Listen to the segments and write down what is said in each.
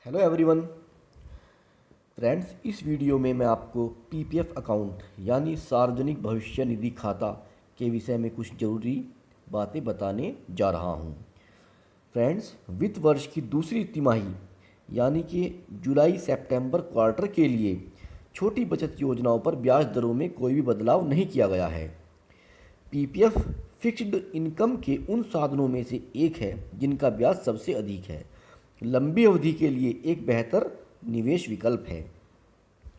Hello everyone friends, इस video में मैं आपको पीपीएफ अकाउंट यानी सार्वजनिक भविष्य निधि खाता के विषय में कुछ ज़रूरी बातें बताने जा रहा हूं। फ्रेंड्स, वित्त वर्ष की दूसरी तिमाही यानी कि जुलाई सितंबर क्वार्टर के लिए छोटी बचत योजनाओं पर ब्याज दरों में कोई भी बदलाव नहीं किया गया है। पीपीएफ फिक्स्ड इनकम के उन साधनों में से एक है जिनका ब्याज सबसे अधिक है। लंबी अवधि के लिए एक बेहतर निवेश विकल्प है।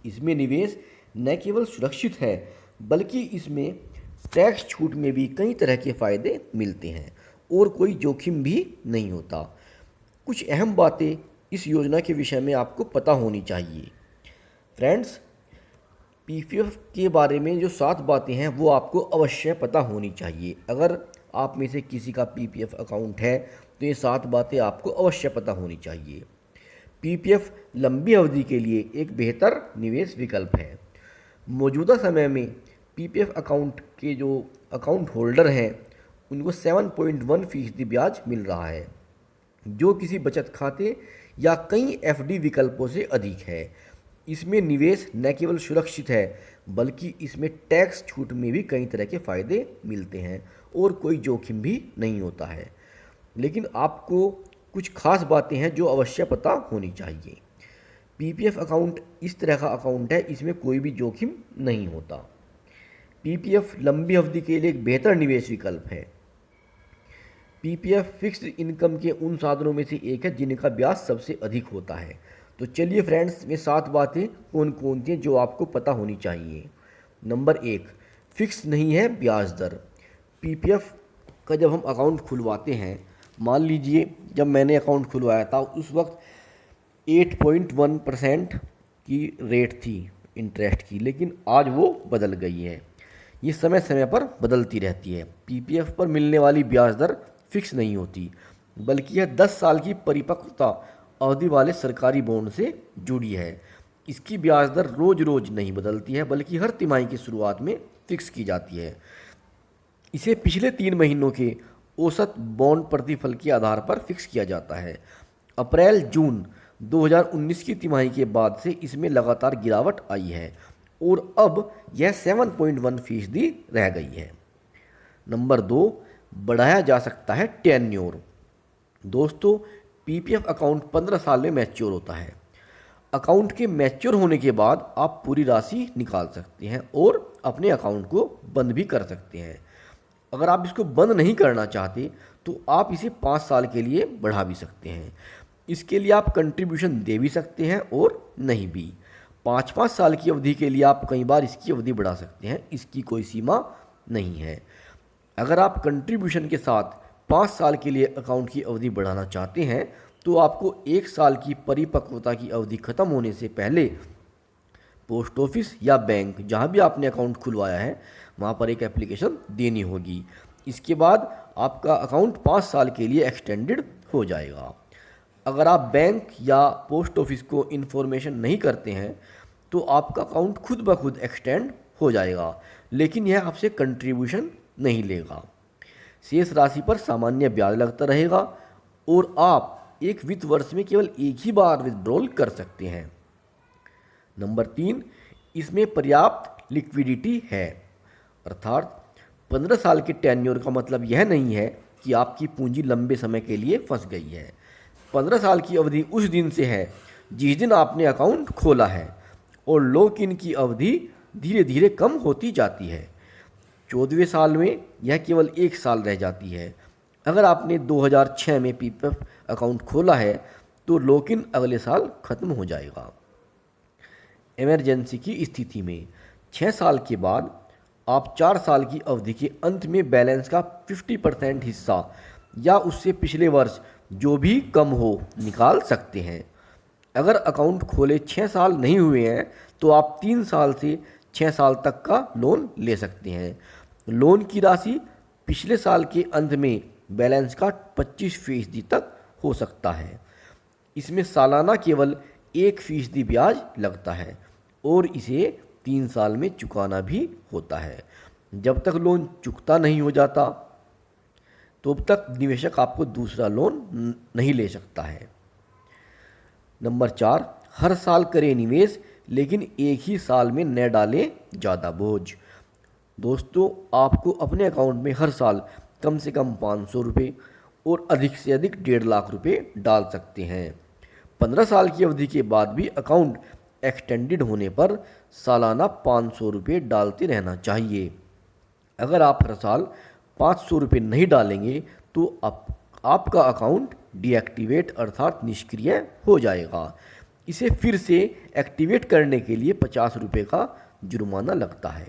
इसमें निवेश न केवल सुरक्षित है बल्कि इसमें टैक्स छूट में भी कई तरह के फायदे मिलते हैं और कोई जोखिम भी नहीं होता। कुछ अहम बातें इस योजना के विषय में आपको पता होनी चाहिए। फ्रेंड्स, पीपीएफ के बारे में जो 7 बातें हैं वो आपको अवश्य पता होनी चाहिए। अगर आप में से किसी का पीपीएफ अकाउंट है तो ये 7 बातें आपको अवश्य पता होनी चाहिए। पीपीएफ लंबी अवधि के लिए एक बेहतर निवेश विकल्प है। मौजूदा समय में पीपीएफ अकाउंट के जो अकाउंट होल्डर हैं उनको 7.1% ब्याज मिल रहा है, जो किसी बचत खाते या कई एफडी विकल्पों से अधिक है। इसमें निवेश न केवल सुरक्षित है बल्कि इसमें टैक्स छूट में भी कई तरह के फायदे मिलते हैं और कोई जोखिम भी नहीं होता है। लेकिन आपको कुछ खास बातें हैं जो अवश्य पता होनी चाहिए। पीपीएफ अकाउंट इस तरह का अकाउंट है, इसमें कोई भी जोखिम नहीं होता। पीपीएफ लंबी अवधि के लिए एक बेहतर निवेश विकल्प है। पीपीएफ फिक्स्ड इनकम के उन साधनों में से एक है जिनका ब्याज सबसे अधिक होता है। तो चलिए फ्रेंड्स, ये 7 बातें कौन कौन सी हैं जो आपको पता होनी चाहिए। नंबर 1, फिक्स नहीं है ब्याज दर। पीपीएफ का जब हम अकाउंट खुलवाते हैं, मान लीजिए जब मैंने अकाउंट खुलवाया था उस वक्त 8.1% की रेट थी इंटरेस्ट की, लेकिन आज वो बदल गई है। ये समय समय पर बदलती रहती है। पीपीएफ पर मिलने वाली ब्याज दर फिक्स नहीं होती बल्कि यह 10 साल की परिपक्वता अवधि वाले सरकारी बॉन्ड से जुड़ी है। इसकी ब्याज दर रोज रोज नहीं बदलती है बल्कि हर तिमाही की शुरुआत में फिक्स की जाती है। इसे पिछले 3 महीनों के औसत बॉन्ड प्रतिफल के आधार पर फिक्स किया जाता है। अप्रैल जून 2019 की तिमाही के बाद से इसमें लगातार गिरावट आई है और अब यह 7.1% रह गई है। नंबर 2, बढ़ाया जा सकता है टेन्योर। दोस्तों, पीपीएफ अकाउंट 15 साल में मैच्योर होता है। अकाउंट के मैच्योर होने के बाद आप पूरी राशि निकाल सकते हैं और अपने अकाउंट को बंद भी कर सकते हैं। अगर आप इसको बंद नहीं करना चाहते तो आप इसे 5 साल के लिए बढ़ा भी सकते हैं। इसके लिए आप कंट्रीब्यूशन दे भी सकते हैं और नहीं भी। 5-5 साल की अवधि के लिए आप कई बार इसकी अवधि बढ़ा सकते हैं, इसकी कोई सीमा नहीं है। अगर आप कंट्रीब्यूशन के साथ 5 साल के लिए अकाउंट की अवधि बढ़ाना चाहते हैं तो आपको 1 साल की परिपक्वता की अवधि खत्म होने से पहले पोस्ट ऑफिस या बैंक जहां भी आपने अकाउंट खुलवाया है वहां पर एक एप्लीकेशन देनी होगी। इसके बाद आपका अकाउंट 5 साल के लिए एक्सटेंडेड हो जाएगा। अगर आप बैंक या पोस्ट ऑफिस को इन्फॉर्मेशन नहीं करते हैं तो आपका अकाउंट खुद ब खुद एक्सटेंड हो जाएगा, लेकिन यह आपसे कंट्रीब्यूशन नहीं लेगा। शेष राशि पर सामान्य ब्याज लगता रहेगा और आप एक वित्त वर्ष में केवल एक ही बार विथड्रॉल कर सकते हैं। नंबर 3, इसमें पर्याप्त लिक्विडिटी है। अर्थात 15 साल के टेन्योर का मतलब यह नहीं है कि आपकी पूंजी लंबे समय के लिए फंस गई है। 15 साल की अवधि उस दिन से है जिस दिन आपने अकाउंट खोला है और लॉक इन की अवधि धीरे धीरे कम होती जाती है। 14वें साल में यह केवल 1 साल रह जाती है। अगर आपने 2006 में पीपीएफ अकाउंट खोला है तो लॉक इन अगले साल खत्म हो जाएगा। इमरजेंसी की स्थिति में 6 साल के बाद आप 4 साल की अवधि के अंत में बैलेंस का 50% हिस्सा या उससे पिछले वर्ष जो भी कम हो निकाल सकते हैं। अगर अकाउंट खोले 6 साल नहीं हुए हैं तो आप 3 साल से 6 साल तक का लोन ले सकते हैं। लोन की राशि पिछले साल के अंत में बैलेंस का 25% तक हो सकता है। इसमें सालाना केवल 1% ब्याज लगता है और इसे 3 साल में चुकाना भी होता है। जब तक लोन चुकता नहीं हो जाता तब तक निवेशक आपको दूसरा लोन नहीं ले सकता है। नंबर 4, हर साल करें निवेश लेकिन एक ही साल में न डालें ज़्यादा बोझ। दोस्तों, आपको अपने अकाउंट में हर साल कम से कम 500 रुपये और अधिक से अधिक 1.5 लाख रुपये डाल सकते हैं। 15 साल की अवधि के बाद भी अकाउंट एक्सटेंडेड होने पर सालाना 500 रुपये डालते रहना चाहिए। अगर आप हर साल 500 रुपये नहीं डालेंगे तो आपका अकाउंट डीएक्टिवेट अर्थात निष्क्रिय हो जाएगा। इसे फिर से एक्टिवेट करने के लिए 50 रुपये का जुर्माना लगता है।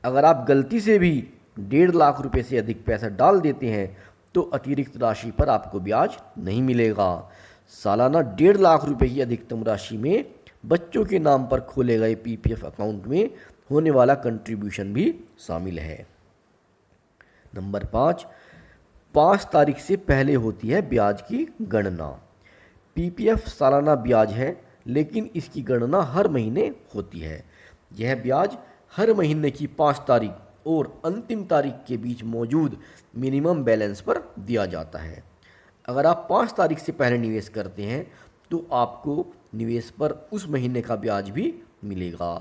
अगर आप गलती से भी 1.5 लाख रुपये से अधिक पैसा डाल देते हैं तो अतिरिक्त राशि पर आपको ब्याज नहीं मिलेगा। सालाना 1.5 लाख रुपये की अधिकतम राशि में बच्चों के नाम पर खोले गए पीपीएफ अकाउंट में होने वाला कंट्रीब्यूशन भी शामिल है। नंबर 5 तारीख से पहले होती है ब्याज की गणना। पीपीएफ सालाना ब्याज है लेकिन इसकी गणना हर महीने होती है। यह ब्याज हर महीने की 5 तारीख और अंतिम तारीख के बीच मौजूद मिनिमम बैलेंस पर दिया जाता है। अगर आप 5 तारीख से पहले निवेश करते हैं तो आपको निवेश पर उस महीने का ब्याज भी मिलेगा।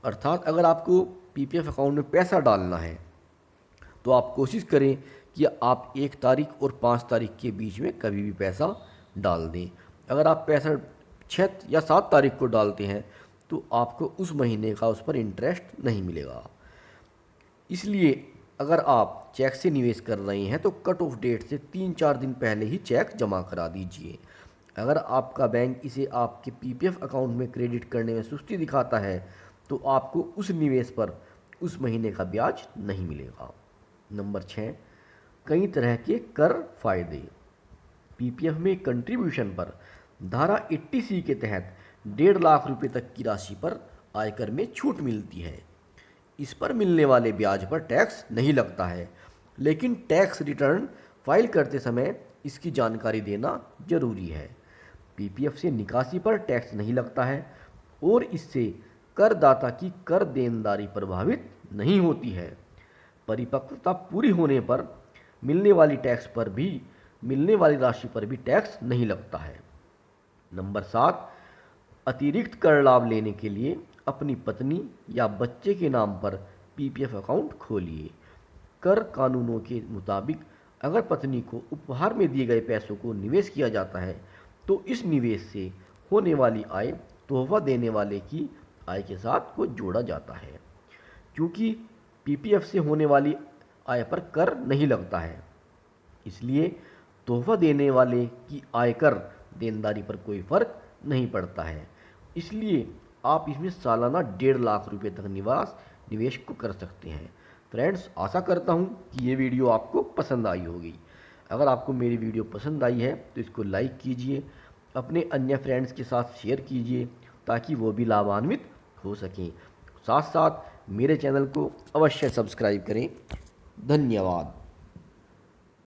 अर्थात अगर आपको पीपीएफ अकाउंट में पैसा डालना है तो आप कोशिश करें कि आप 1 तारीख और 5 तारीख के बीच में कभी भी पैसा डाल दें। अगर आप पैसा 6 या 7 तारीख को डालते हैं तो आपको उस महीने का उस पर इंटरेस्ट नहीं मिलेगा। इसलिए अगर आप चेक से निवेश कर रहे हैं तो कट ऑफ डेट से 3-4 दिन पहले ही चेक जमा करा दीजिए। अगर आपका बैंक इसे आपके पीपीएफ अकाउंट में क्रेडिट करने में सुस्ती दिखाता है तो आपको उस निवेश पर उस महीने का ब्याज नहीं मिलेगा। नंबर 6, कई तरह के कर फायदे। पीपीएफ में कंट्रीब्यूशन पर धारा 80C के तहत 1.5 लाख रुपये तक की राशि पर आयकर में छूट मिलती है। इस पर मिलने वाले ब्याज पर टैक्स नहीं लगता है, लेकिन टैक्स रिटर्न फाइल करते समय इसकी जानकारी देना जरूरी है। पीपीएफ से निकासी पर टैक्स नहीं लगता है और इससे करदाता की कर देनदारी प्रभावित नहीं होती है। परिपक्वता पूरी होने पर मिलने वाली राशि पर भी टैक्स नहीं लगता है। नंबर 7, अतिरिक्त कर लाभ लेने के लिए अपनी पत्नी या बच्चे के नाम पर पीपीएफ अकाउंट खोलिए। कर कानूनों के मुताबिक अगर पत्नी को उपहार में दिए गए पैसों को निवेश किया जाता है तो इस निवेश से होने वाली आय तोहफा देने वाले की आय के साथ को जोड़ा जाता है। क्योंकि पीपीएफ से होने वाली आय पर कर नहीं लगता है, इसलिए तोहफा देने वाले की आयकर देनदारी पर कोई फर्क नहीं पड़ता है। इसलिए आप इसमें सालाना 1.5 लाख रुपये तक निवेश को कर सकते हैं। फ्रेंड्स, आशा करता हूँ कि ये वीडियो आपको पसंद आई होगी। अगर आपको मेरी वीडियो पसंद आई है तो इसको लाइक कीजिए, अपने अन्य फ्रेंड्स के साथ शेयर कीजिए ताकि वो भी लाभान्वित हो सकें। साथ साथ मेरे चैनल को अवश्य सब्सक्राइब करें। धन्यवाद।